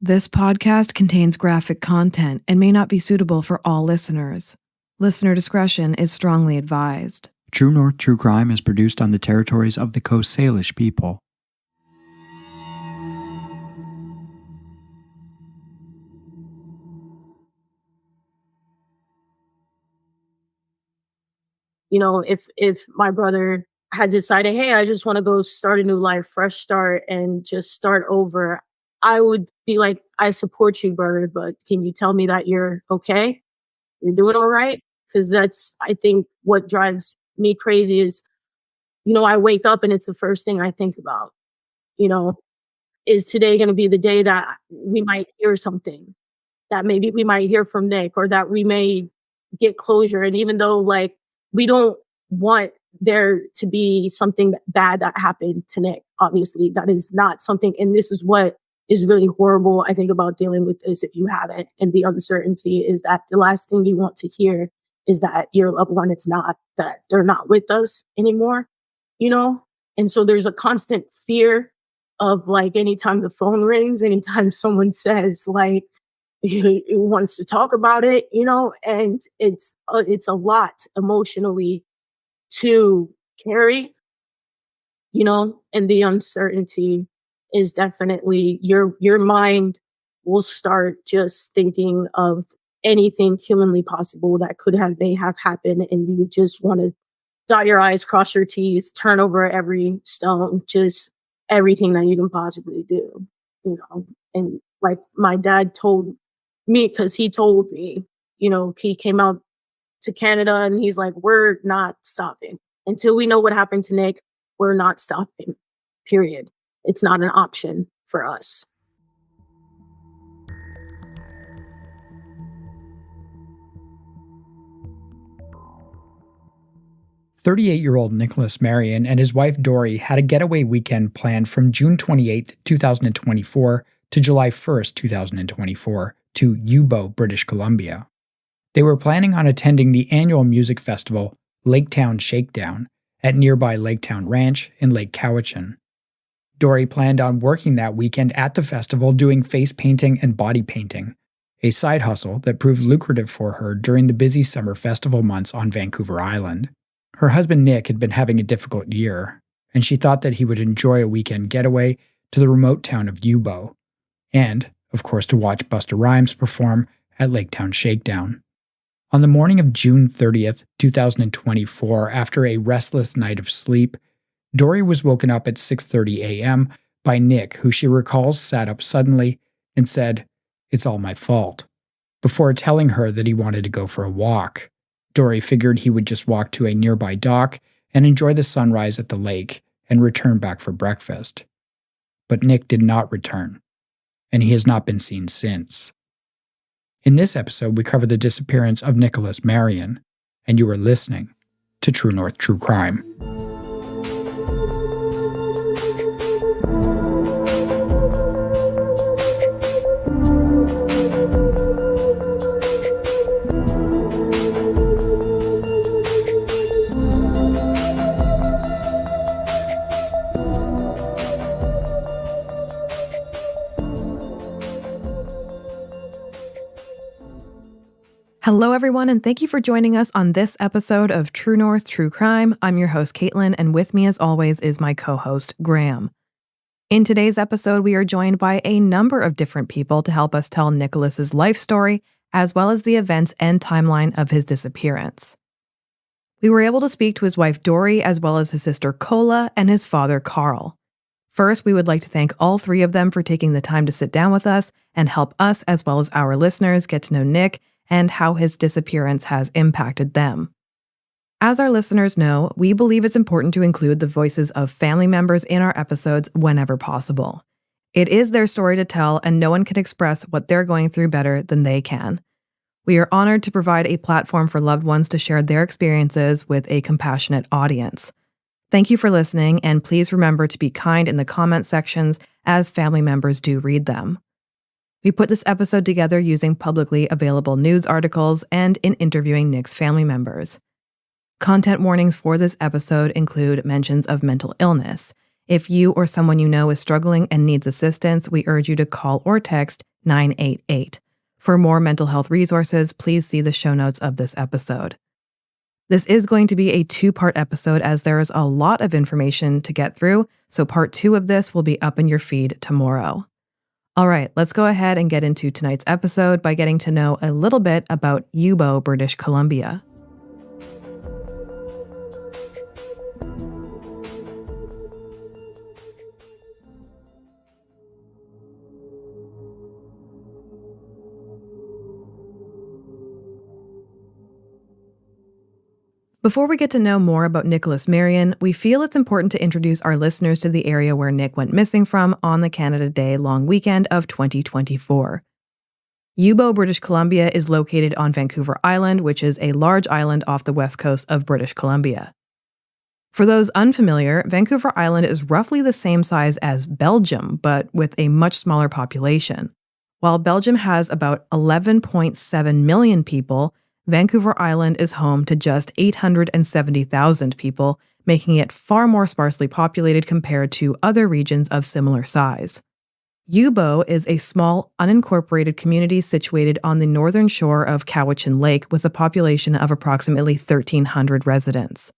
This podcast contains graphic content and may not be suitable for all listeners. Listener discretion is strongly advised. True North True Crime is produced on the territories of the Coast Salish people. You know, if my brother had decided, hey, I just want to go start a new life, fresh start, and just start over, I would be like, I support you, brother, but can you tell me that you're okay? You're doing all right? Because that's, I think, what drives me crazy is, I wake up and it's the first thing I think about. Is today going to be the day that we might hear something, that maybe we might hear from Nick, or that we may get closure? And even though, we don't want there to be something bad that happened to Nick, obviously, that is not something, and this is what is really horrible, I think, about dealing with this if you haven't. And the uncertainty is that the last thing you want to hear is that your loved one is not, that they're not with us anymore, And so there's a constant fear of, anytime the phone rings, anytime someone says, he wants to talk about it, and it's a lot emotionally to carry, and the uncertainty is definitely, your mind will start just thinking of anything humanly possible that may have happened, and you just want to dot your I's, cross your T's, turn over every stone, just everything that you can possibly do, and like my dad told me, because he told me, he came out to Canada and he's like, we're not stopping until we know what happened to Nick. We're not stopping, period. It's not an option for us. "38-year-old Nicholas Marion and his wife Dory had a getaway weekend planned from June 28, 2024 to July 1, 2024 to Youbou, British Columbia. They were planning on attending the annual music festival Laketown Shakedown at nearby Laketown Ranch in Lake Cowichan. Dory planned on working that weekend at the festival doing face painting and body painting, a side hustle that proved lucrative for her during the busy summer festival months on Vancouver Island. Her husband Nick had been having a difficult year, and she thought that he would enjoy a weekend getaway to the remote town of Youbou, and, of course, to watch Busta Rhymes perform at Laketown Shakedown. On the morning of June 30th, 2024, after a restless night of sleep, Dory was woken up at 6:30 a.m. by Nick, who she recalls sat up suddenly and said, "It's all my fault," before telling her that he wanted to go for a walk. Dory figured he would just walk to a nearby dock and enjoy the sunrise at the lake and return back for breakfast. But Nick did not return, and he has not been seen since. In this episode, we cover the disappearance of Nicholas Marion, and you are listening to True North True Crime. Hello, everyone, and thank you for joining us on this episode of True North True Crime. I'm your host, Caitlin, and with me, as always, is my co-host, Graham. In today's episode, we are joined by a number of different people to help us tell Nicholas's life story, as well as the events and timeline of his disappearance. We were able to speak to his wife, Dory, as well as his sister, Cola, and his father, Carl. First, we would like to thank all three of them for taking the time to sit down with us and help us, as well as our listeners, get to know Nick and how his disappearance has impacted them. As our listeners know, we believe it's important to include the voices of family members in our episodes whenever possible. It is their story to tell, and no one can express what they're going through better than they can. We are honored to provide a platform for loved ones to share their experiences with a compassionate audience. Thank you for listening, and please remember to be kind in the comment sections as family members do read them. We put this episode together using publicly available news articles and in interviewing Nick's family members. Content warnings for this episode include mentions of mental illness, If you or someone you know is struggling and needs assistance, we urge you to call or text 988. For more mental health resources, please see the show notes of this episode. This is going to be a 2-part episode as there is a lot of information to get through, so part 2 of this will be up in your feed tomorrow. All right, let's go ahead and get into tonight's episode by getting to know a little bit about Youbou, British Columbia. Before we get to know more about Nick Marion, we feel it's important to introduce our listeners to the area where Nick went missing from on the Canada Day long weekend of 2024. Youbou, British Columbia is located on Vancouver Island, which is a large island off the west coast of British Columbia. For those unfamiliar, Vancouver Island is roughly the same size as Belgium, but with a much smaller population. While Belgium has about 11.7 million people, Vancouver Island is home to just 870,000 people, making it far more sparsely populated compared to other regions of similar size. Youbou is a small, unincorporated community situated on the northern shore of Cowichan Lake with a population of approximately 1,300 residents.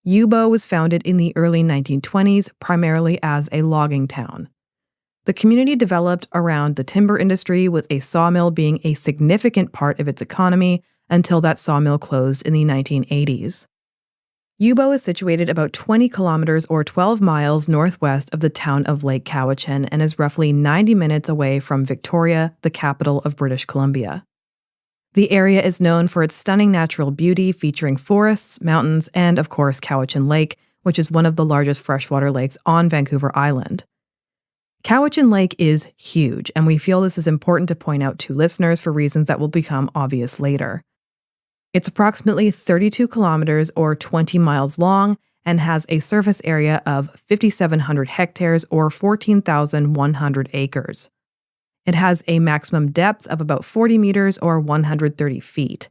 Youbou was founded in the early 1920s primarily as a logging town. The community developed around the timber industry, with a sawmill being a significant part of its economy until that sawmill closed in the 1980s. Youbou is situated about 20 kilometers or 12 miles northwest of the town of Lake Cowichan and is roughly 90 minutes away from Victoria, the capital of British Columbia. The area is known for its stunning natural beauty, featuring forests, mountains, and, of course, Cowichan Lake, which is one of the largest freshwater lakes on Vancouver Island. Cowichan Lake is huge, and we feel this is important to point out to listeners for reasons that will become obvious later. It's approximately 32 kilometers or 20 miles long and has a surface area of 5,700 hectares or 14,100 acres. It has a maximum depth of about 40 meters or 130 feet.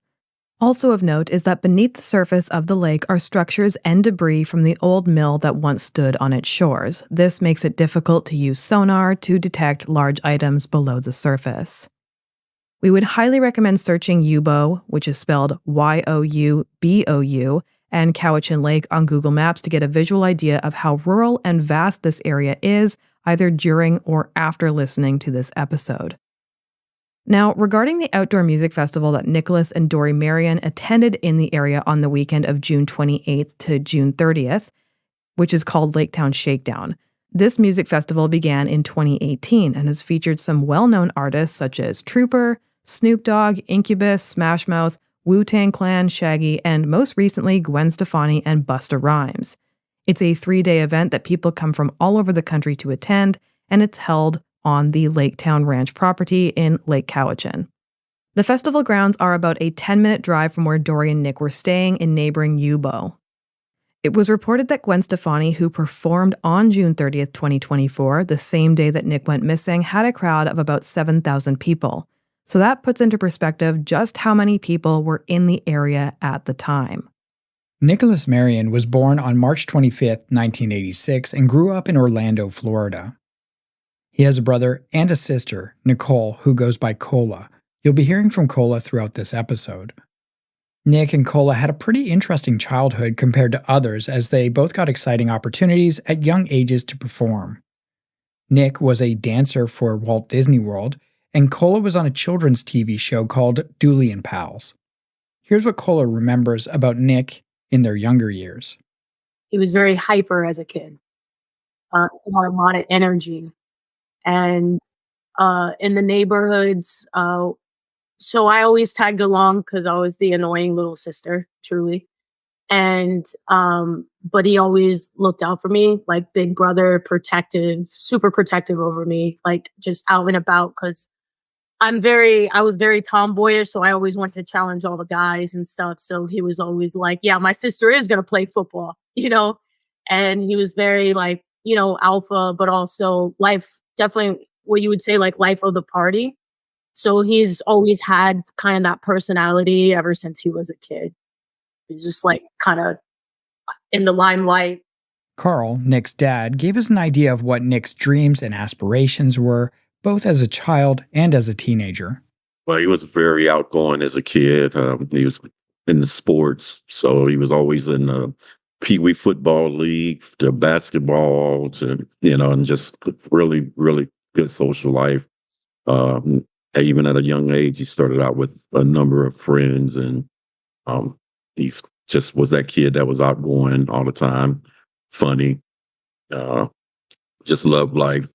Also of note is that beneath the surface of the lake are structures and debris from the old mill that once stood on its shores. This makes it difficult to use sonar to detect large items below the surface. We would highly recommend searching Youbou, which is spelled Youbou, and Cowichan Lake on Google Maps to get a visual idea of how rural and vast this area is, either during or after listening to this episode. Now, regarding the outdoor music festival that Nick and Dory Marion attended in the area on the weekend of June 28th to June 30th, which is called Laketown Shakedown. This music festival began in 2018 and has featured some well-known artists such as Trooper, Snoop Dogg, Incubus, Smash Mouth, Wu-Tang Clan, Shaggy, and most recently Gwen Stefani and Busta Rhymes. It's a 3-day event that people come from all over the country to attend, and it's held on the Laketown Ranch property in Lake Cowichan. The festival grounds are about a 10-minute drive from where Dory and Nick were staying in neighboring Youbou. It was reported that Gwen Stefani, who performed on June 30th, 2024, the same day that Nick went missing, had a crowd of about 7,000 people. So that puts into perspective just how many people were in the area at the time. Nick Marion was born on March 25th, 1986, and grew up in Orlando, Florida. He has a brother and a sister, Nicole, who goes by Cola. You'll be hearing from Cola throughout this episode. Nick and Cola had a pretty interesting childhood compared to others, as they both got exciting opportunities at young ages to perform. Nick was a dancer for Walt Disney World, and Cola was on a children's TV show called Dooley and Pals. Here's what Cola remembers about Nick in their younger years. He was very hyper as a kid. He had a lot of energy. And in the neighborhoods, so I always tagged along because I was the annoying little sister, truly. And but he always looked out for me, like big brother, protective, super protective over me, like just out and about, because I was very tomboyish, so I always wanted to challenge all the guys and stuff. So he was always like, yeah, my sister is going to play football, and he was very like, alpha, but also life, definitely what you would say, like life of the party. So he's always had kind of that personality ever since he was a kid. He's just like kind of in the limelight, Carl, Nick's dad, gave us an idea of what Nick's dreams and aspirations were, both as a child and as a teenager. Well, he was very outgoing as a kid. He was in the sports, so he was always in the Pee Wee football league, the basketball, and just really, really good social life. Um, Even at a young age, he started out with a number of friends, and he just was that kid that was outgoing all the time, funny, uh, just loved life.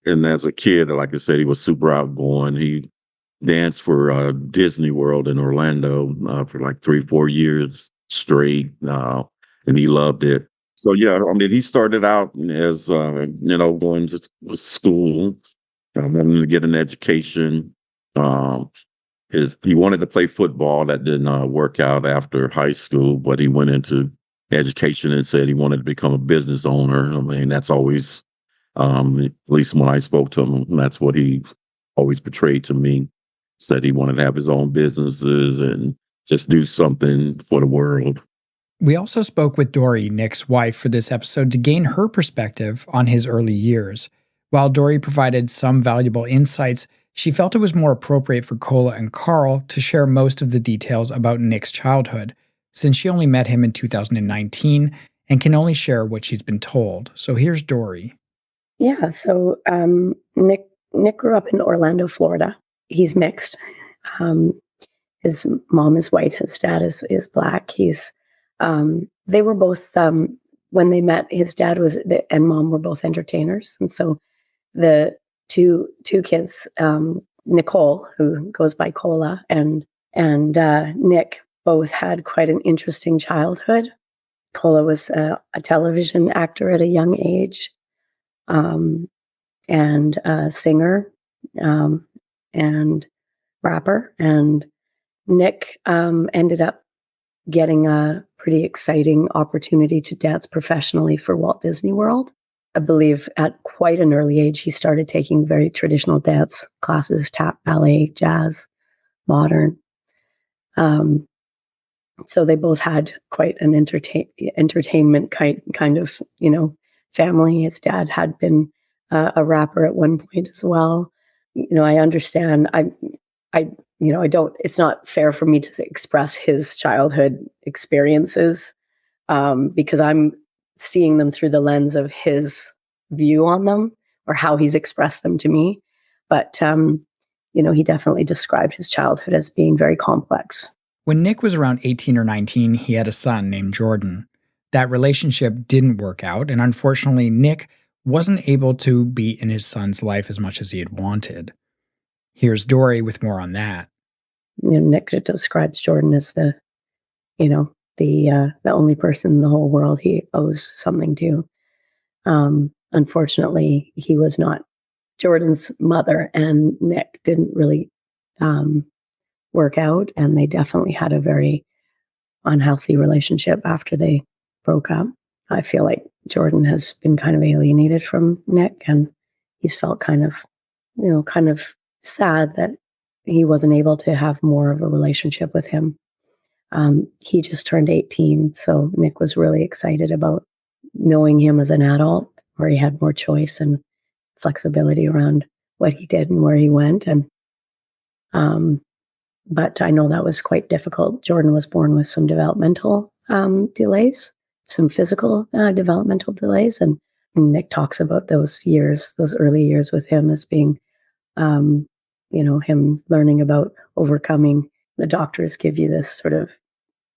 And as a kid, like I said, he was super outgoing. He danced for Disney World in Orlando for like 3-4 years straight, and he loved it. So yeah, I mean, he started out as going to school, wanting to get an education. Um, he wanted to play football. That didn't work out after high school, but he went into education and said he wanted to become a business owner. I mean, that's always, at least when I spoke to him, that's what he always portrayed to me. Said he wanted to have his own businesses and just do something for the world. We also spoke with Dory, Nick's wife, for this episode to gain her perspective on his early years. While Dory provided some valuable insights, she felt it was more appropriate for 𝘥𝘰𝘦𝘴 and Carl to share most of the details about Nick's childhood, since she only met him in 2019 and can only share what she's been told. So here's Dory. Yeah, so Nick grew up in Orlando, Florida. He's mixed. His mom is white. His dad is black. They were both when they met. His dad and mom were both entertainers, and so the two kids, Nicole, who goes by 𝘥𝘰𝘦𝘴, and Nick, both had quite an interesting childhood. 𝘥𝘰𝘦 was a television actor at a young age, and a singer, and rapper. And Nick ended up getting a pretty exciting opportunity to dance professionally for Walt Disney World. I believe at quite an early age, he started taking very traditional dance classes, tap, ballet, jazz, modern. So they both had quite an entertainment kind of, family. His dad had been a rapper at one point as well. I understand. I don't. It's not fair for me to express his childhood experiences because I'm seeing them through the lens of his view on them or how he's expressed them to me. But he definitely described his childhood as being very complex. When Nick was around 18 or 19, he had a son named Jordan. That relationship didn't work out, and unfortunately, Nick wasn't able to be in his son's life as much as he had wanted. Here's Dory with more on that. Nick describes Jordan as the only person in the whole world he owes something to. Unfortunately, he was not. Jordan's mother and Nick didn't really work out, and they definitely had a very unhealthy relationship after they broke up. I feel like Jordan has been kind of alienated from Nick, and he's felt kind of sad that he wasn't able to have more of a relationship with him. He just turned 18, so Nick was really excited about knowing him as an adult, where he had more choice and flexibility around what he did and where he went. And but I know that was quite difficult. Jordan was born with some developmental delays, some physical developmental delays, and Nick talks about those early years with him as being, him learning about overcoming. The doctors give you this sort of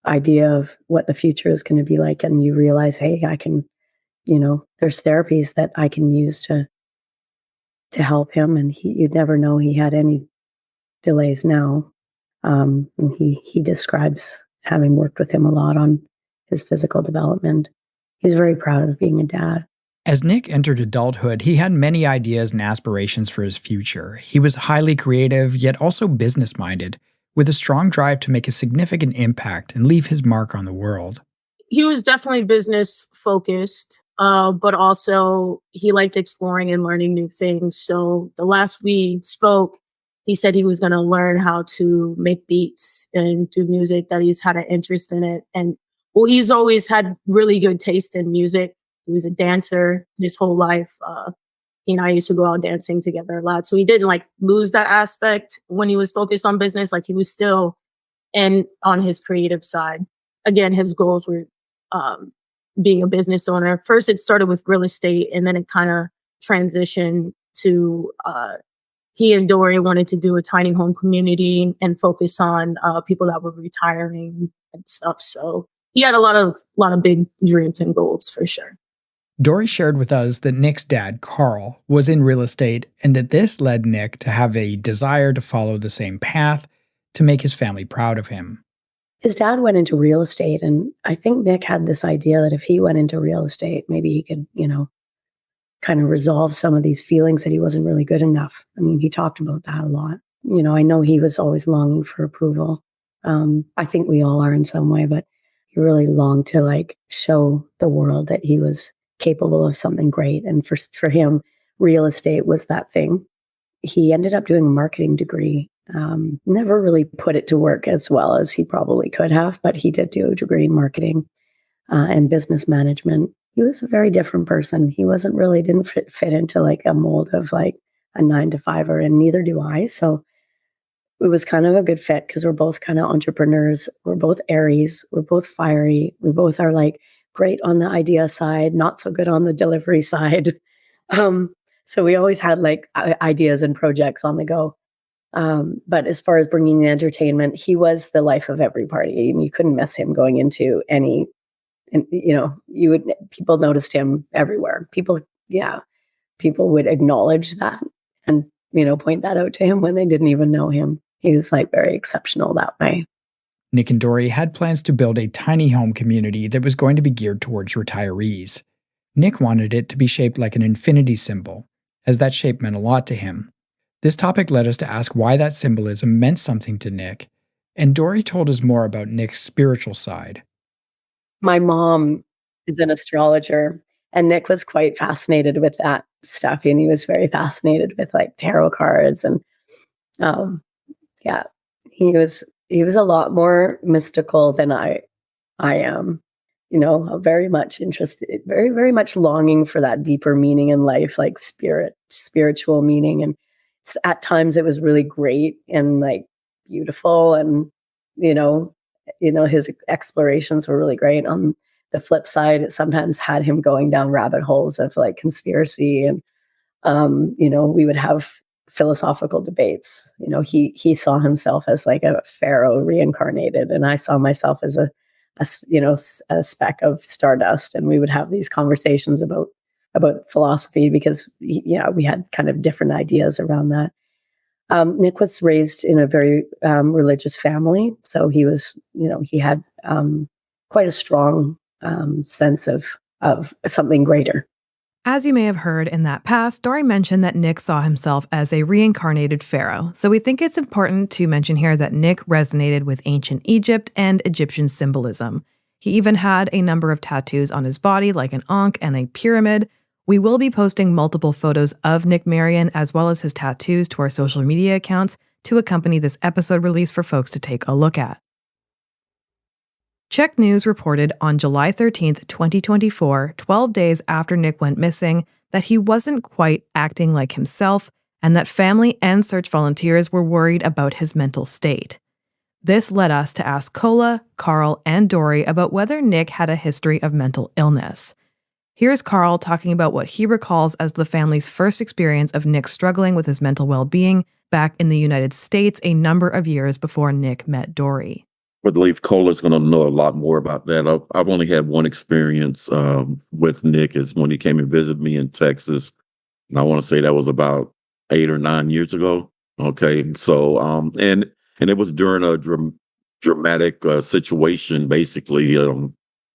idea of what the future is going to be like, and you realize, hey, I can, there's therapies that I can use to help him, and you'd never know he had any delays now. And he describes having worked with him a lot on his physical development. He's very proud of being a dad. As Nick entered adulthood, he had many ideas and aspirations for his future. He was highly creative, yet also business-minded, with a strong drive to make a significant impact and leave his mark on the world. He was definitely business focused, but also he liked exploring and learning new things. So the last we spoke, he said he was going to learn how to make beats and do music, that he's had an interest in it. And he's always had really good taste in music. He was a dancer his whole life. He and I used to go out dancing together a lot. So he didn't like lose that aspect when he was focused on business. Like he was still on his creative side. Again, his goals were being a business owner. First, it started with real estate, and then it kind of transitioned to he and Dory wanted to do a tiny home community and focus on people that were retiring and stuff. So he had a lot of big dreams and goals for sure. Dory shared with us that Nick's dad, Carl, was in real estate and that this led Nick to have a desire to follow the same path to make his family proud of him. His dad went into real estate, and I think Nick had this idea that if he went into real estate, maybe he could, kind of resolve some of these feelings that he wasn't really good enough. I mean, he talked about that a lot. I know he was always longing for approval. I think we all are in some way, but he really longed to like show the world that he was capable of something great. And for him, real estate was that thing. He ended up doing a marketing degree. Never really put it to work as well as he probably could have, but he did do a degree in marketing and business management. He was a very different person. He didn't fit into like a mold of like a 9-to-5er, and neither do I. So it was kind of a good fit because we're both kind of entrepreneurs. We're both Aries. We're both fiery. We both are like great on the idea side, not so good on the delivery side. So we always had like ideas and projects on the go. But as far as bringing the entertainment, he was the life of every party. You couldn't miss him going into any, and people noticed him everywhere. People would acknowledge that and, point that out to him when they didn't even know him. He was like very exceptional that way. Nick and Dory had plans to build a tiny home community that was going to be geared towards retirees. Nick wanted it to be shaped like an infinity symbol, as that shape meant a lot to him. This topic led us to ask why that symbolism meant something to Nick, and Dory told us more about Nick's spiritual side. My mom is an astrologer, and Nick was quite fascinated with that stuff, and he was very fascinated with like tarot cards, and he was a lot more mystical than I am. Very much interested, very, very much longing for that deeper meaning in life, like spiritual meaning. And at times it was really great and like beautiful. And, his explorations were really great. On the flip side, it sometimes had him going down rabbit holes of like conspiracy. And, we would have philosophical debates. He saw himself as like a pharaoh reincarnated, and I saw myself as a speck of stardust, and we would have these conversations about philosophy because we had kind of different ideas around that. Nick was raised in a very religious family, so he was he had quite a strong sense of something greater. As you may have heard in that past, Dory mentioned that Nick saw himself as a reincarnated pharaoh. So we think it's important to mention here that Nick resonated with ancient Egypt and Egyptian symbolism. He even had a number of tattoos on his body, like an ankh and a pyramid. We will be posting multiple photos of Nick Marion as well as his tattoos to our social media accounts to accompany this episode release for folks to take a look at. Czech News reported on July 13th, 2024, 12 days after Nick went missing, that he wasn't quite acting like himself and that family and search volunteers were worried about his mental state. This led us to ask Kola, Carl, and Dory about whether Nick had a history of mental illness. Here's Carl talking about what he recalls as the family's first experience of Nick struggling with his mental well-being back in the United States a number of years before Nick met Dory. I believe Cola's going to know a lot more about that. I've only had one experience with Nick is when he came and visited me in Texas. And I want to say that was about 8 or 9 years ago. Okay. So, and it was during a dramatic situation. Basically,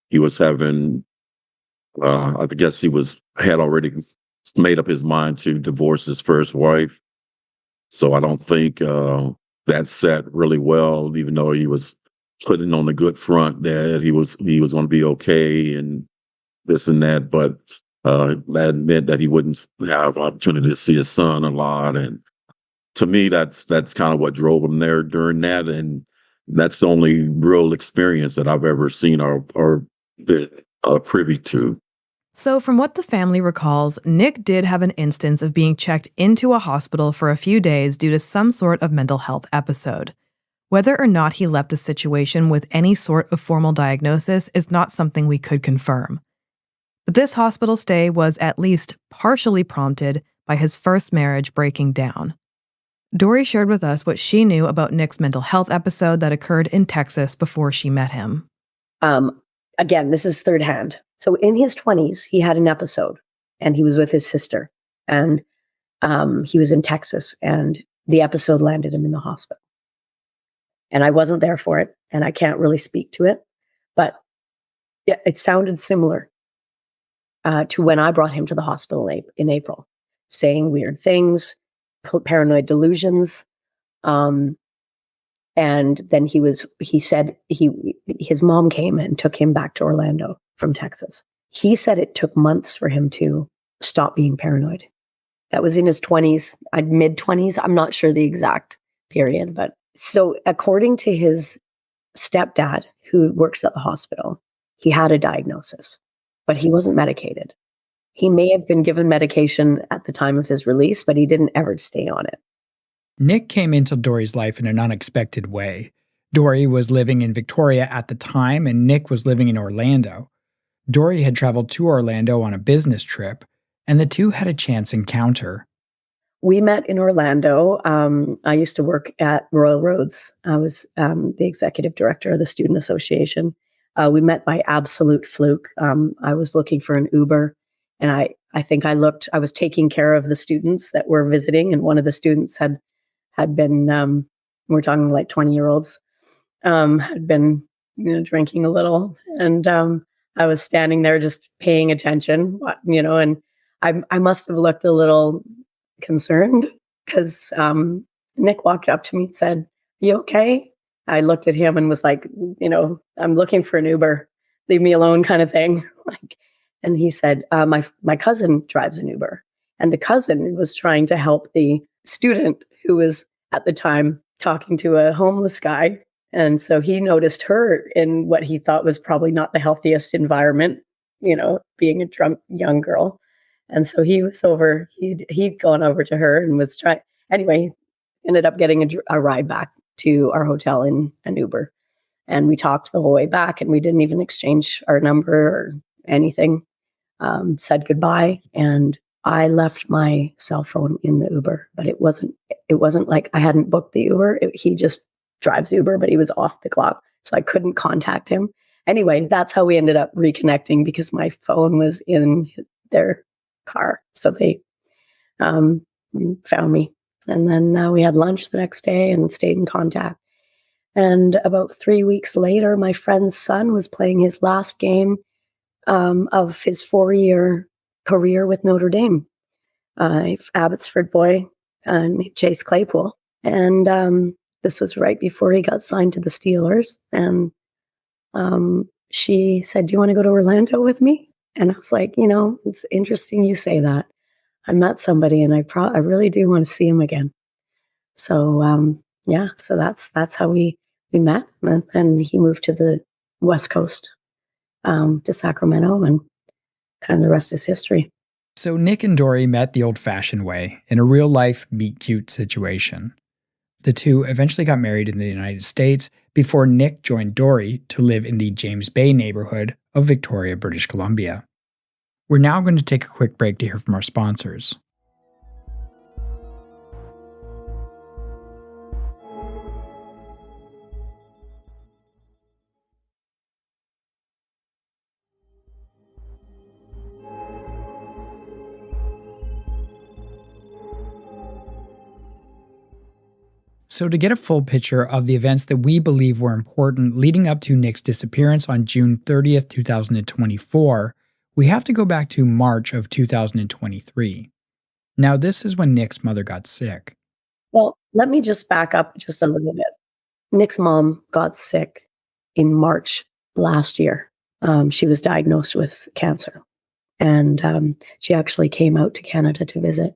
he was having, I guess he had already made up his mind to divorce his first wife. So I don't think that sat really well, even though he was putting on a good front that he was going to be okay and this and that, but that meant that he wouldn't have opportunity to see his son a lot. And to me, that's kind of what drove him there during that. And that's the only real experience that I've ever seen or been privy to. So, from what the family recalls, Nick did have an instance of being checked into a hospital for a few days due to some sort of mental health episode. Whether or not he left the situation with any sort of formal diagnosis is not something we could confirm. But this hospital stay was at least partially prompted by his first marriage breaking down. Dory shared with us what she knew about Nick's mental health episode that occurred in Texas before she met him. Again, this is third hand. So in his 20s, he had an episode and he was with his sister and he was in Texas and the episode landed him in the hospital. And I wasn't there for it and I can't really speak to it, but yeah, it sounded similar to when I brought him to the hospital in April, saying weird things, paranoid delusions. And then he said his mom came and took him back to Orlando from Texas. He said it took months for him to stop being paranoid. That was in his 20s, mid 20s. I'm not sure the exact period, but so according to his stepdad, who works at the hospital, he had a diagnosis, but he wasn't medicated. He may have been given medication at the time of his release, but he didn't ever stay on it. Nick came into Dory's life in an unexpected way. Dory was living in Victoria at the time, and Nick was living in Orlando. Dory had traveled to Orlando on a business trip, and the two had a chance encounter. We met in Orlando. I used to work at Royal Roads. I was the executive director of the Student Association. We met by absolute fluke. I was looking for an Uber, and I think I was taking care of the students that were visiting, and one of the students had been, we're talking like 20-year-olds, had been, drinking a little. And I was standing there just paying attention, and I must have looked a little concerned because Nick walked up to me and said, "You okay?" I looked at him and was like, "I'm looking for an Uber, leave me alone," kind of thing. And he said, my cousin drives an Uber. And the cousin was trying to help the student who was at the time talking to a homeless guy. And so he noticed her in what he thought was probably not the healthiest environment, being a drunk young girl. And so he was he'd gone over to her and was anyway, ended up getting a ride back to our hotel in an Uber. And we talked the whole way back and we didn't even exchange our number or anything, said goodbye. And I left my cell phone in the Uber, but it wasn't like I hadn't booked the Uber. He just drives Uber, but he was off the clock. So I couldn't contact him. Anyway, that's how we ended up reconnecting because my phone was in their car. So they found me. And then we had lunch the next day and stayed in contact. And about 3 weeks later, my friend's son was playing his last game of his 4-year career with Notre Dame, Abbotsford boy, Chase Claypool. And this was right before he got signed to the Steelers. And she said, "Do you want to go to Orlando with me?" And I was like, it's interesting you say that. I met somebody and I really do want to see him again. So, so that's how we met. And he moved to the West Coast, to Sacramento, and kind of the rest is history. So Nick and Dory met the old-fashioned way, in a real-life meet-cute situation. The two eventually got married in the United States before Nick joined Dory to live in the James Bay neighborhood of Victoria, British Columbia. We're now going to take a quick break to hear from our sponsors. So to get a full picture of the events that we believe were important leading up to Nick's disappearance on June 30th, 2024, we have to go back to March of 2023. Now, this is when Nick's mother got sick. Well, let me just back up just a little bit. Nick's mom got sick in March last year. She was diagnosed with cancer, and she actually came out to Canada to visit.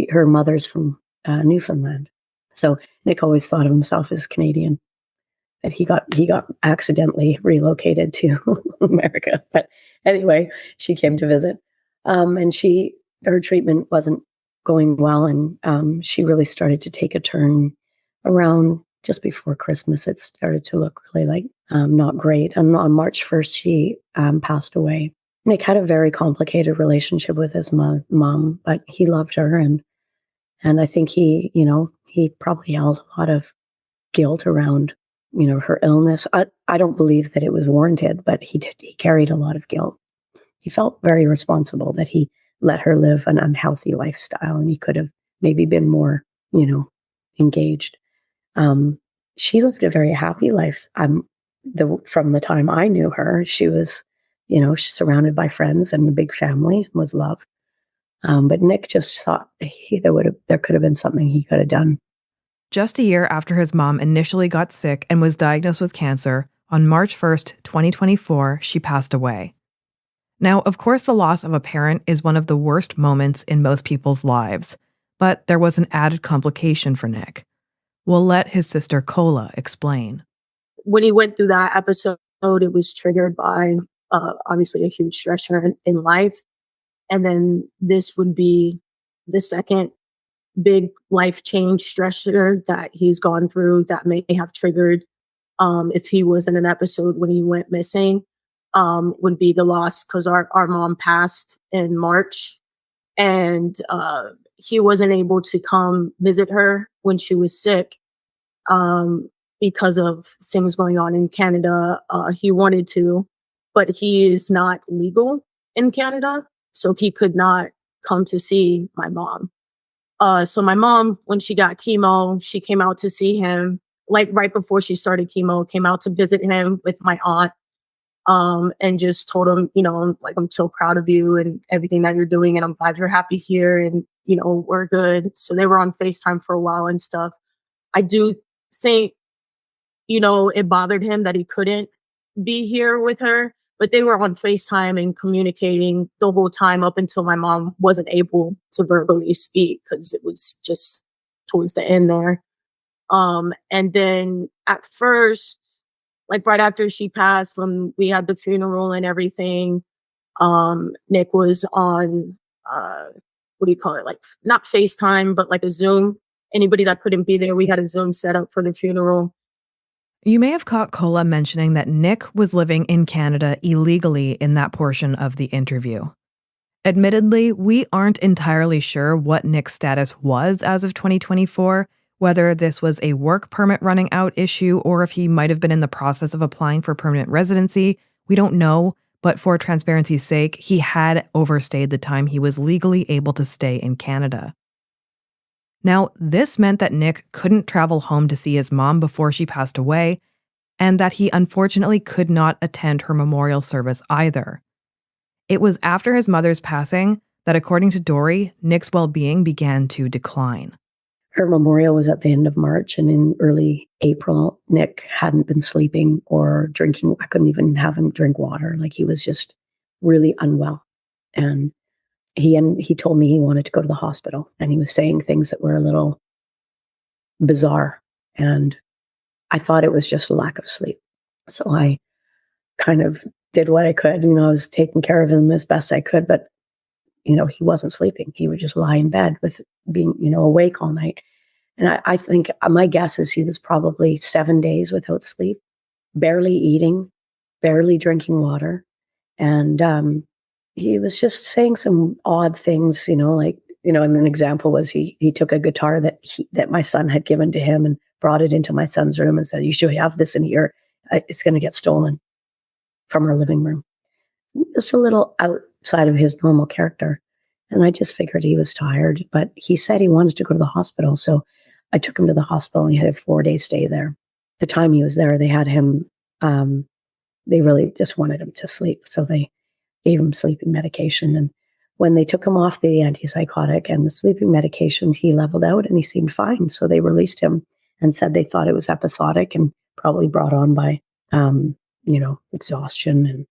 Her mother's from Newfoundland. So Nick always thought of himself as Canadian. he got accidentally relocated to America. But anyway, she came to visit, and her treatment wasn't going well, and she really started to take a turn around just before Christmas. It started to look really like not great. And on March 1st, she passed away. Nick had a very complicated relationship with his mom, but he loved her, and I think he probably held a lot of guilt around her illness. I don't believe that it was warranted, but he carried a lot of guilt. He felt very responsible that he let her live an unhealthy lifestyle, and he could have maybe been more, engaged. She lived a very happy life. From the time I knew her, she was, surrounded by friends and a big family, was loved. But Nick just thought there could have been something he could have done. Just a year after his mom initially got sick and was diagnosed with cancer, on March 1st, 2024, she passed away. Now, of course, the loss of a parent is one of the worst moments in most people's lives, but there was an added complication for Nick. We'll let his sister 𝘥𝘰𝘦𝘴 explain. When he went through that episode, it was triggered by obviously a huge stressor in life. And then this would be the second big life change stressor that he's gone through that may have triggered, if he was in an episode when he went missing, would be the loss, because our mom passed in March, and he wasn't able to come visit her when she was sick because of things going on in Canada. He wanted to, but he is not legal in Canada, so he could not come to see my mom. So my mom, when she got chemo, she came out to see him, like right before she started chemo, came out to visit him with my aunt, and just told him, I'm so proud of you and everything that you're doing, and I'm glad you're happy here, and, we're good. So they were on FaceTime for a while and stuff. I do think, it bothered him that he couldn't be here with her, but they were on FaceTime and communicating the whole time up until my mom wasn't able to verbally speak, because it was just towards the end there. And then at first, like right after she passed, when we had the funeral and everything, Nick was on, what do you call it? Like not FaceTime, but like a Zoom. Anybody that couldn't be there, we had a Zoom set up for the funeral. You may have caught 𝘥𝘰𝘦𝘴 mentioning that Nick was living in Canada illegally in that portion of the interview. Admittedly, we aren't entirely sure what Nick's status was as of 2024, whether this was a work permit running out issue or if he might have been in the process of applying for permanent residency. We don't know, but for transparency's sake, he had overstayed the time he was legally able to stay in Canada. Now, this meant that Nick couldn't travel home to see his mom before she passed away, and that he unfortunately could not attend her memorial service either. It was after his mother's passing that, according to Dory, Nick's well-being began to decline. Her memorial was at the end of March, and in early April, Nick hadn't been sleeping or drinking. I couldn't even have him drink water. Like, he was just really unwell. And he told me he wanted to go to the hospital, and he was saying things that were a little bizarre. And I thought it was just a lack of sleep. So I kind of did what I could. I was taking care of him as best I could, but, he wasn't sleeping. He would just lie in bed with being, awake all night. And I think my guess is he was probably 7 days without sleep, barely eating, barely drinking water. And he was just saying some odd things, and an example was he took a guitar that my son had given to him and brought it into my son's room and said, "You should have this in here. It's going to get stolen," from our living room. Just a little outside of his normal character. And I just figured he was tired, but he said he wanted to go to the hospital. So I took him to the hospital, and he had a 4-day stay there. The time he was there, they had him, they really just wanted him to sleep. So they gave him sleeping medication. And when they took him off the antipsychotic and the sleeping medications, he leveled out and he seemed fine. So they released him and said they thought it was episodic and probably brought on by, exhaustion and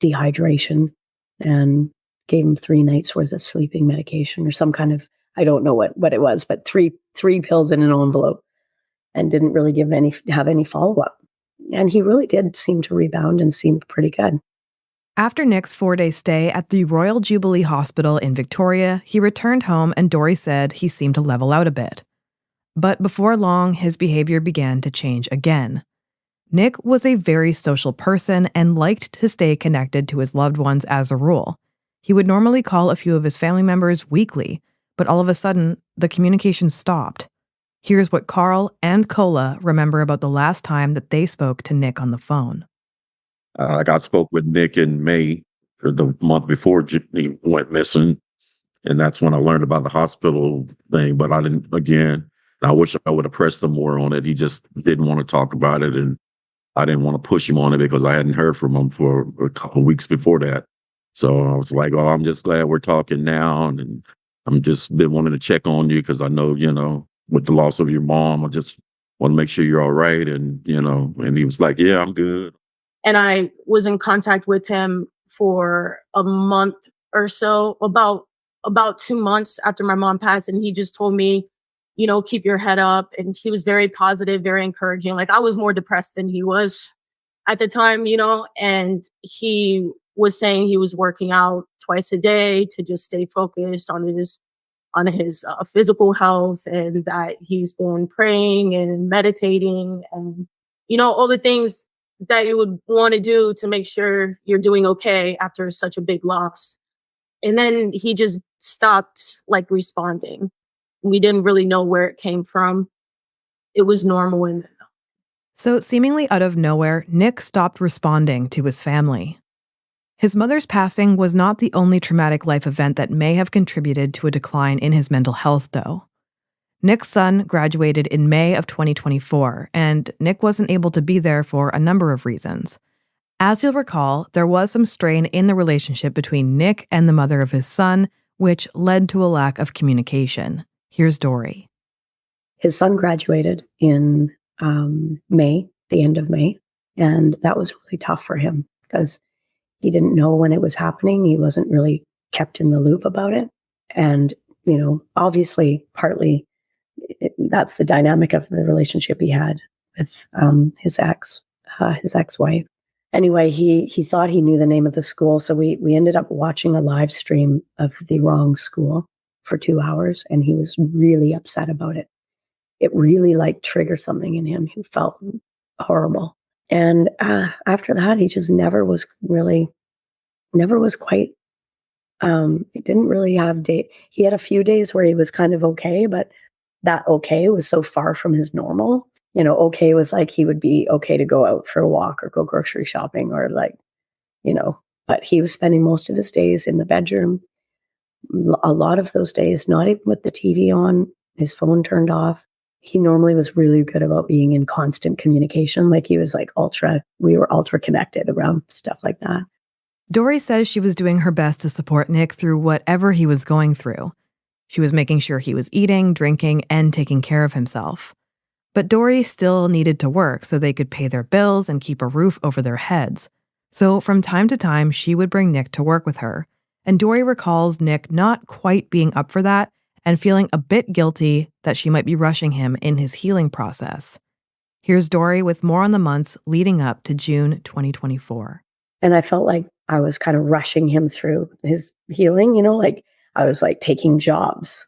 dehydration, and gave him 3 nights worth of sleeping medication or some kind of, I don't know what it was, but three pills in an envelope. and didn't really have any follow-up. And he really did seem to rebound and seemed pretty good. After Nick's 4-day stay at the Royal Jubilee Hospital in Victoria, he returned home and Dory said he seemed to level out a bit. But before long, his behavior began to change again. Nick was a very social person and liked to stay connected to his loved ones as a rule. He would normally call a few of his family members weekly, but all of a sudden, the communication stopped. Here's what Carl and Kola remember about the last time that they spoke to Nick on the phone. I spoke with Nick in May, or the month before he went missing. And that's when I learned about the hospital thing. But I didn't, again, I wish I would have pressed him more on it. He just didn't want to talk about it. And I didn't want to push him on it because I hadn't heard from him for a couple of weeks before that. So I was like, oh, I'm just glad we're talking now. And I'm just been wanting to check on you because I know, with the loss of your mom, I just want to make sure you're all right. And, and he was like, yeah, I'm good. And I was in contact with him for a month or so, about 2 months after my mom passed. And he just told me, keep your head up. And he was very positive, very encouraging. Like I was more depressed than he was at the time, and he was saying he was working out twice a day to just stay focused on his physical health, and that he's been praying and meditating and, all the things that you would want to do to make sure you're doing okay after such a big loss. And then he just stopped responding. We didn't really know where it came from. It was normal. And So seemingly out of nowhere, Nick stopped responding to his family. His mother's passing was not the only traumatic life event that may have contributed to a decline in his mental health, though. Nick's son graduated in May of 2024, and Nick wasn't able to be there for a number of reasons. As you'll recall, there was some strain in the relationship between Nick and the mother of his son, which led to a lack of communication. Here's Dory. His son graduated in May, the end of May, and that was really tough for him because he didn't know when it was happening. He wasn't really kept in the loop about it. And, obviously, partly that's the dynamic of the relationship he had with his ex-wife. Anyway, he thought he knew the name of the school, so we ended up watching a live stream of the wrong school for 2 hours, and he was really upset about it. It really triggered something in him. He felt horrible. And after that, he just never was quite, he didn't really have he had a few days where he was kind of okay, but that okay was so far from his normal. Okay was he would be okay to go out for a walk or go grocery shopping or but he was spending most of his days in the bedroom. A lot of those days, not even with the TV on, his phone turned off. He normally was really good about being in constant communication. He was we were ultra connected around stuff like that. Dory says she was doing her best to support Nick through whatever he was going through. She was making sure he was eating, drinking, and taking care of himself. But Dory still needed to work so they could pay their bills and keep a roof over their heads. So from time to time, she would bring Nick to work with her. And Dory recalls Nick not quite being up for that and feeling a bit guilty that she might be rushing him in his healing process. Here's Dory with more on the months leading up to June 2024. And I felt like I was kind of rushing him through his healing, I was taking jobs,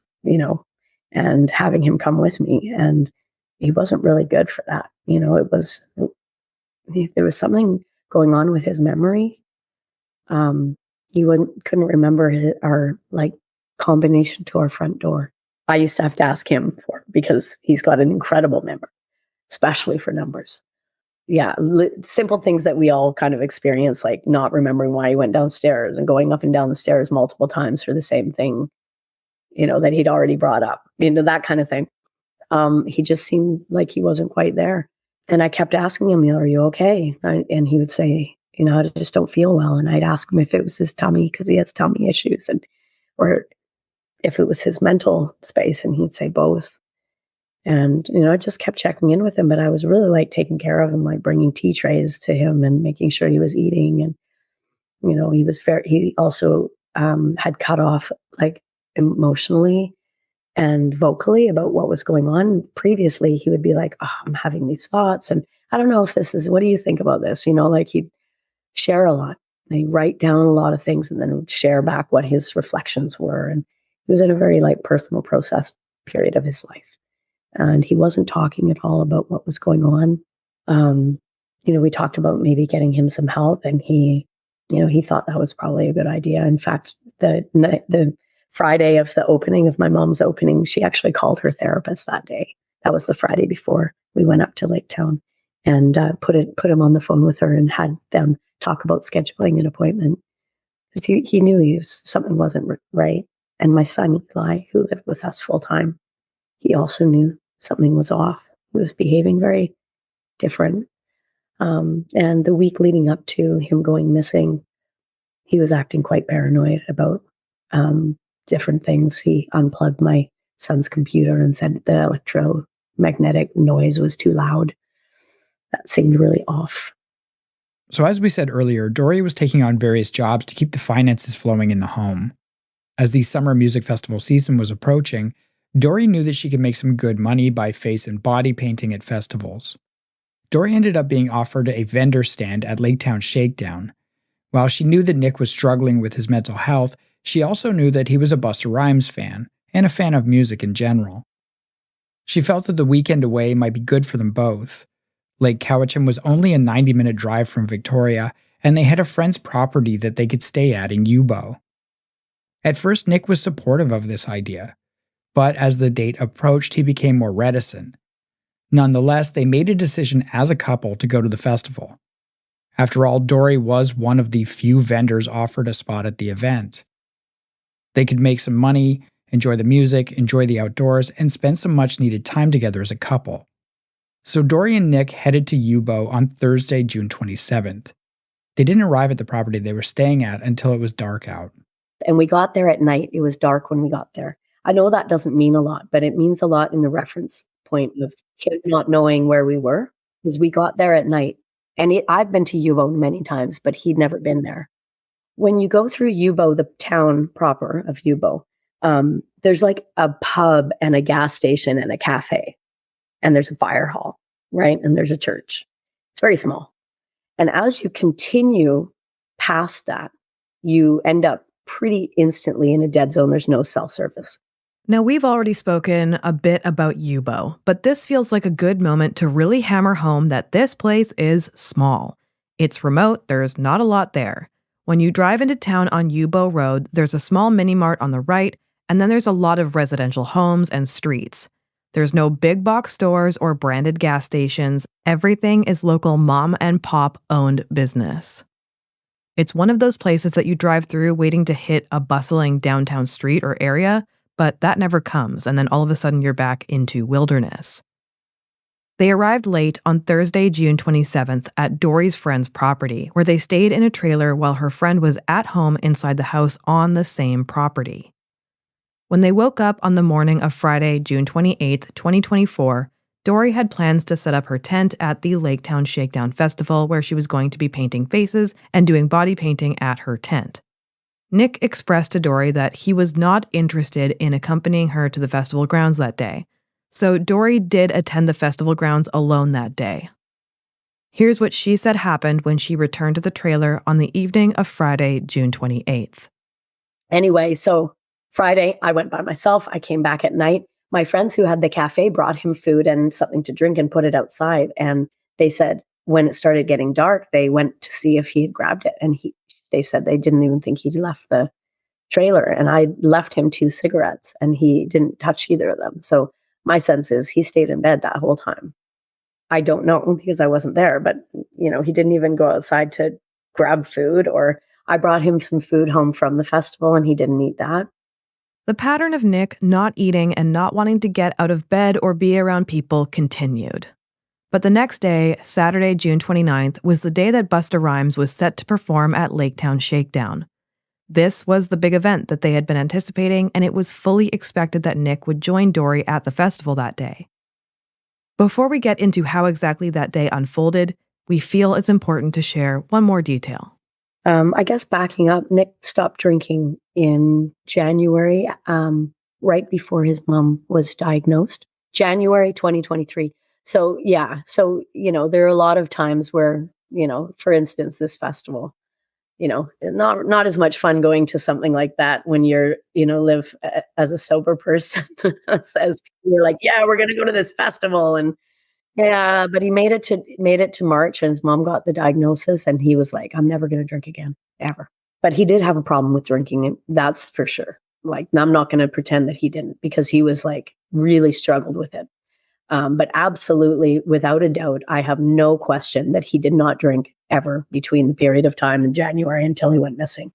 and having him come with me. And he wasn't really good for that. There was something going on with his memory. He couldn't remember our combination to our front door. I used to have to ask him for it because he's got an incredible memory, especially for numbers. Yeah, simple things that we all kind of experience, like not remembering why he went downstairs and going up and down the stairs multiple times for the same thing, that he'd already brought up, that kind of thing. He just seemed like he wasn't quite there. And I kept asking him, are you okay? And he would say, I just don't feel well. And I'd ask him if it was his tummy, because he has tummy issues, or if it was his mental space, and he'd say both. And, I just kept checking in with him, but I was really taking care of him, bringing tea trays to him and making sure he was eating. And, he also had cut off emotionally. and vocally about what was going on. Previously, he would be like, oh, I'm having these thoughts. And I don't know if this is, what do you think about this? Like he'd share a lot. He'd write down a lot of things and then would share back what his reflections were. And he was in a very personal process period of his life. And he wasn't talking at all about what was going on. We talked about maybe getting him some help, and he thought that was probably a good idea. In fact, the Friday of the opening of my mom's opening, she actually called her therapist that day. That was the Friday before we went up to Lake Town, and put him on the phone with her and had them talk about scheduling an appointment, because he knew something wasn't right. And my son Eli, who lived with us full time, he also knew something was off. He was behaving very different. And the week leading up to him going missing, he was acting quite paranoid about different things. He unplugged my son's computer and said the electromagnetic noise was too loud. That seemed really off. So as we said earlier, Dory was taking on various jobs to keep the finances flowing in the home. As the summer music festival season was approaching, Dory knew that she could make some good money by face and body painting at festivals. Dory ended up being offered a vendor stand at Lake Town Shakedown. While she knew that Nick was struggling with his mental health, she also knew that he was a Busta Rhymes fan, and a fan of music in general. She felt that the weekend away might be good for them both. Lake 𝘥𝘰𝘦𝘴 was only a 90-minute drive from Victoria, and they had a friend's property that they could stay at in Youbou. At first, Nick was supportive of this idea, but as the date approached, he became more reticent. Nonetheless, they made a decision as a couple to go to the festival. After all, Dory was one of the few vendors offered a spot at the event. They could make some money, enjoy the music, enjoy the outdoors, and spend some much-needed time together as a couple. So Dory and Nick headed to Youbou on Thursday, June 27th. They didn't arrive at the property they were staying at until it was dark out. And we got there at night. It was dark when we got there. I know that doesn't mean a lot, but it means a lot in the reference point of him not knowing where we were, because we got there at night. And I've been to Youbou many times, but he'd never been there. When you go through Youbou, the town proper of Youbou, there's like a pub and a gas station and a cafe. And there's a fire hall, right? And there's a church. It's very small. And as you continue past that, you end up pretty instantly in a dead zone. There's no cell service. Now, we've already spoken a bit about Youbou, but this feels like a good moment to really hammer home that this place is small. It's remote, there's not a lot there. When you drive into town on Youbou Road, there's a small mini-mart on the right, and then there's a lot of residential homes and streets. There's no big box stores or branded gas stations. Everything is local mom and pop owned business. It's one of those places that you drive through waiting to hit a bustling downtown street or area, but that never comes, and then all of a sudden you're back into wilderness. They arrived late on Thursday, June 27th at Dory's friend's property, where they stayed in a trailer while her friend was at home inside the house on the same property. When they woke up on the morning of Friday, June 28th, 2024, Dory had plans to set up her tent at the Lake Town Shakedown Festival, where she was going to be painting faces and doing body painting at her tent. Nick expressed to Dory that he was not interested in accompanying her to the festival grounds that day, so Dory did attend the festival grounds alone that day. Here's what she said happened when she returned to the trailer on the evening of Friday, June 28th. Anyway, so Friday, I went by myself. I came back at night. My friends who had the cafe brought him food and something to drink and put it outside. And they said when it started getting dark, they went to see if he had grabbed it. And they said they didn't even think he'd left the trailer. And I left him 2 cigarettes and he didn't touch either of them. So my sense is he stayed in bed that whole time. I don't know because I wasn't there, but he didn't even go outside to grab food, or I brought him some food home from the festival and he didn't eat that. The pattern of Nick not eating and not wanting to get out of bed or be around people continued. But the next day, Saturday, June 29th, was the day that Busta Rhymes was set to perform at Lake Town Shakedown. This was the big event that they had been anticipating, and it was fully expected that Nick would join Dory at the festival that day. Before we get into how exactly that day unfolded, we feel it's important to share one more detail. I guess backing up, Nick stopped drinking in January right before his mom was diagnosed, January 2023. So, yeah. So, there are a lot of times where, for instance, this festival, not as much fun going to something like that when you're, live as a sober person, as you're like, yeah, we're going to go to this festival. And yeah, but he made it to March, and his mom got the diagnosis, and he was like, I'm never going to drink again, ever. But he did have a problem with drinking, and that's for sure. Like, I'm not going to pretend that he didn't, because he was like really struggled with it. But absolutely, without a doubt, I have no question that he did not drink ever between the period of time in January until he went missing.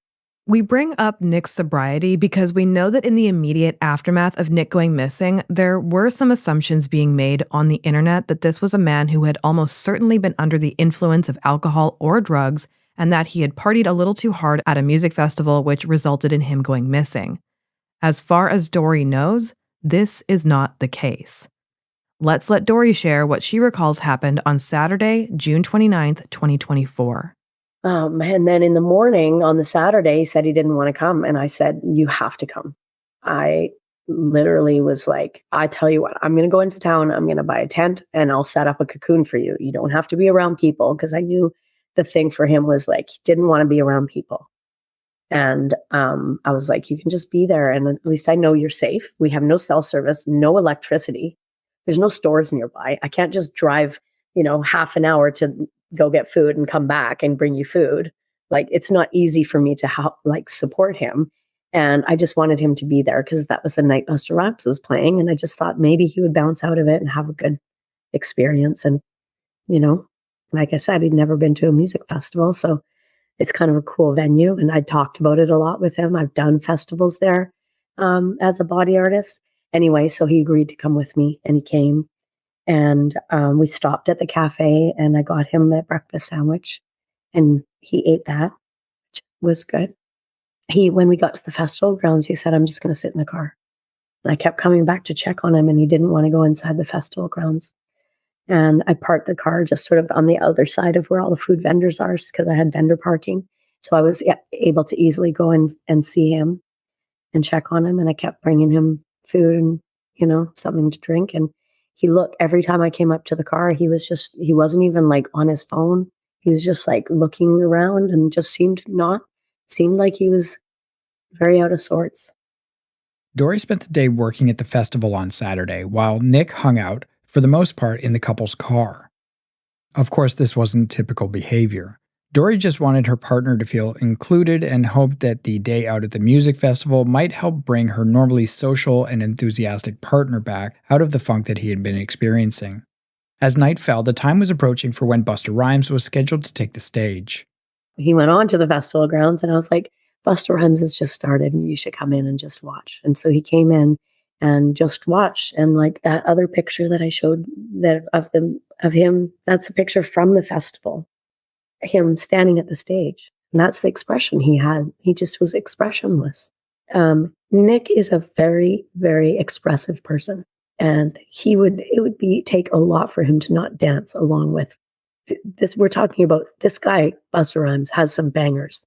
We bring up Nick's sobriety because we know that in the immediate aftermath of Nick going missing, there were some assumptions being made on the internet that this was a man who had almost certainly been under the influence of alcohol or drugs, and that he had partied a little too hard at a music festival, which resulted in him going missing. As far as Dory knows, this is not the case. Let's let Dory share what she recalls happened on Saturday, June 29th, 2024. And then in the morning on the Saturday, he said he didn't want to come. And I said, you have to come. I literally was like, I tell you what, I'm going to go into town. I'm going to buy a tent and I'll set up a cocoon for you. You don't have to be around people, because I knew the thing for him was like, he didn't want to be around people. And I was like, you can just be there. And at least I know you're safe. We have no cell service, no electricity. There's no stores nearby. I can't just drive, half an hour to go get food and come back and bring you food. Like, it's not easy for me to help, support him. And I just wanted him to be there because that was the night Busta Rhymes was playing. And I just thought maybe he would bounce out of it and have a good experience. And, like I said, he'd never been to a music festival. So it's kind of a cool venue. And I talked about it a lot with him. I've done festivals there as a body artist. Anyway, so he agreed to come with me, and he came. And we stopped at the cafe, and I got him a breakfast sandwich, and he ate that, which was good. When we got to the festival grounds, he said, I'm just going to sit in the car. And I kept coming back to check on him, and he didn't want to go inside the festival grounds. And I parked the car just sort of on the other side of where all the food vendors are, because I had vendor parking. So I was able to easily go in and see him and check on him. And I kept bringing him food and, something to drink. And every time I came up to the car, he wasn't even like on his phone. He was just like looking around and just seemed like he was very out of sorts. Dory spent the day working at the festival on Saturday, while Nick hung out, for the most part, in the couple's car. Of course, this wasn't typical behavior. Dory just wanted her partner to feel included and hoped that the day out at the music festival might help bring her normally social and enthusiastic partner back out of the funk that he had been experiencing. As night fell, the time was approaching for when Busta Rhymes was scheduled to take the stage. He went on to the festival grounds, and I was like, Busta Rhymes has just started, and you should come in and just watch. And so he came in and just watched. And like that other picture that I showed of him, that's a picture from the festival. Him standing at the stage. And that's the expression he had. He just was expressionless. Nick is a very, very expressive person. And it would take a lot for him to not dance along with this. We're talking about this guy, Busta Rhymes, has some bangers,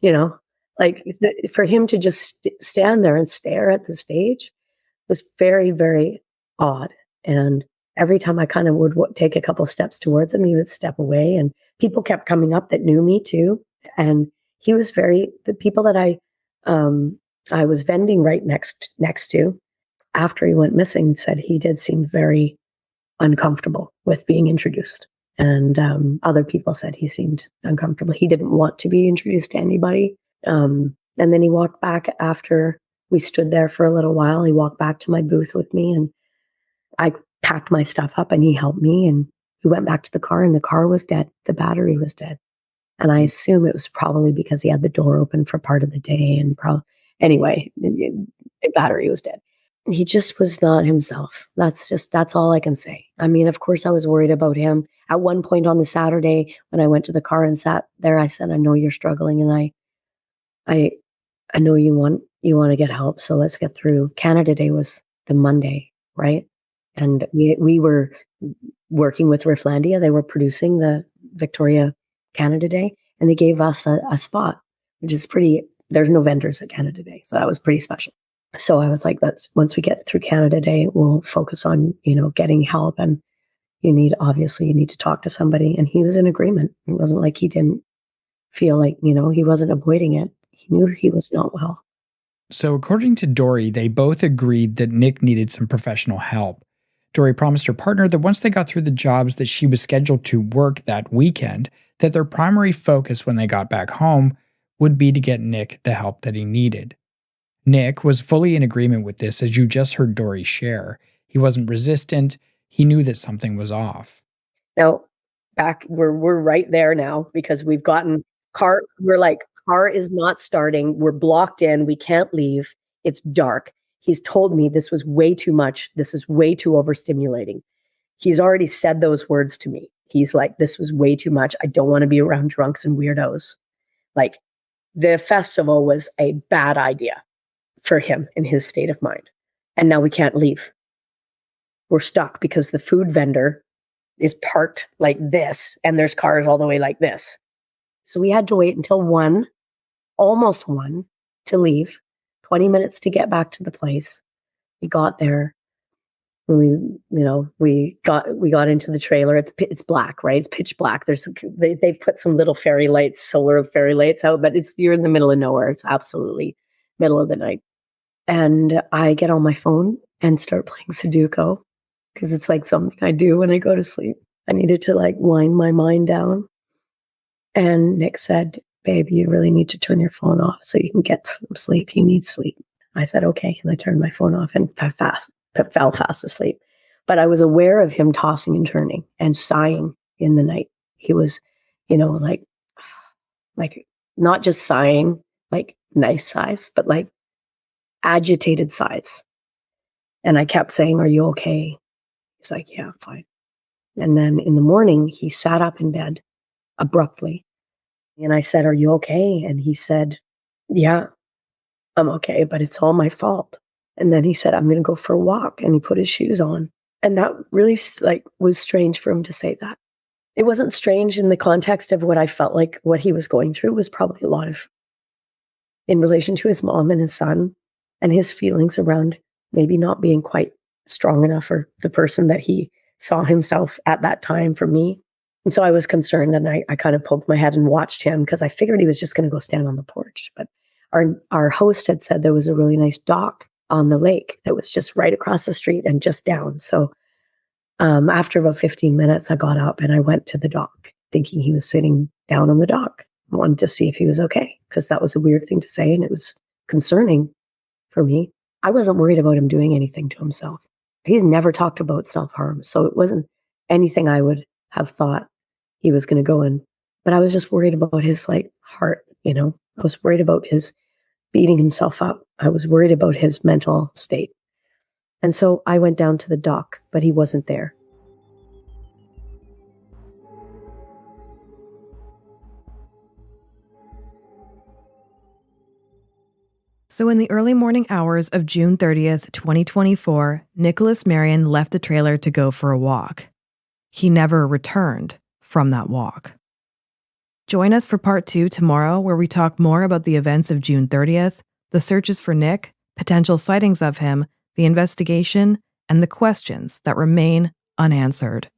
for him to just stand there and stare at the stage was very, very odd. And every time I kind of would take a couple steps towards him, he would step away, and people kept coming up that knew me too. And he was the people that I was vending right next to, after he went missing, said he did seem very uncomfortable with being introduced. And other people said he seemed uncomfortable. He didn't want to be introduced to anybody. And then he walked back after we stood there for a little while. He walked back to my booth with me, and I packed my stuff up, and he helped me, and we went back to the car, and the car was dead. The battery was dead. And I assume it was probably because he had the door open for part of the day. And anyway, the battery was dead. He just was not himself. That's all I can say. I mean, of course I was worried about him. At one point on the Saturday, when I went to the car and sat there, I said, I know you're struggling, and I know you want to get help. So let's get through. Canada Day was the Monday, right? And we were working with Rifflandia. They were producing the Victoria Canada Day, and they gave us a spot, which is pretty. There's no vendors at Canada Day, so that was pretty special. So I was like, once we get through Canada Day, we'll focus on, getting help. And you need to talk to somebody. And he was in agreement. It wasn't like he didn't feel like, he wasn't avoiding it. He knew he was not well. So according to Dory, they both agreed that Nick needed some professional help. Dory promised her partner that once they got through the jobs that she was scheduled to work that weekend, that their primary focus when they got back home would be to get Nick the help that he needed. Nick was fully in agreement with this, as you just heard Dory share. He wasn't resistant. He knew that something was off. Now, we're right there now because we've gotten car. We're like, car is not starting. We're blocked in. We can't leave. It's dark. He's told me this was way too much. This is way too overstimulating. He's already said those words to me. He's like, this was way too much. I don't want to be around drunks and weirdos. Like, the festival was a bad idea for him in his state of mind. And now we can't leave. We're stuck because the food vendor is parked like this and there's cars all the way like this. So we had to wait until almost 1 to leave, 20 minutes to get back to the place. We got there. We got into the trailer. It's black, right? It's pitch black. They've put some little solar fairy lights out, but you're in the middle of nowhere. It's absolutely middle of the night. And I get on my phone and start playing Sudoku because it's like something I do when I go to sleep. I needed to wind my mind down. And Nick said, babe, you really need to turn your phone off so you can get some sleep. You need sleep. I said, okay. And I turned my phone off and fell fast asleep. But I was aware of him tossing and turning and sighing in the night. He was, like not just sighing, like nice sighs, but like agitated sighs. And I kept saying, are you okay? He's like, yeah, I'm fine. And then in the morning, he sat up in bed abruptly. And I said, are you okay? And he said, yeah, I'm okay, but it's all my fault. And then he said, I'm going to go for a walk. And he put his shoes on. And that really was strange for him to say that. It wasn't strange in the context of what I felt like what he was going through was probably a lot of in relation to his mom and his son and his feelings around maybe not being quite strong enough for the person that he saw himself at that time for me. And so I was concerned and I kind of poked my head and watched him because I figured he was just going to go stand on the porch. But our host had said there was a really nice dock on the lake that was just right across the street and just down. So after about 15 minutes, I got up and I went to the dock thinking he was sitting down on the dock. I wanted to see if he was okay because that was a weird thing to say and it was concerning for me. I wasn't worried about him doing anything to himself. He's never talked about self-harm. So it wasn't anything I would have thought he was going to go in. But I was just worried about his heart, I was worried about his beating himself up. I was worried about his mental state. And so I went down to the dock, but he wasn't there. So in the early morning hours of June 30th, 2024, Nicholas Marion left the trailer to go for a walk. He never returned from that walk. Join us for part 2 tomorrow, where we talk more about the events of June 30th, the searches for Nick, potential sightings of him, the investigation, and the questions that remain unanswered.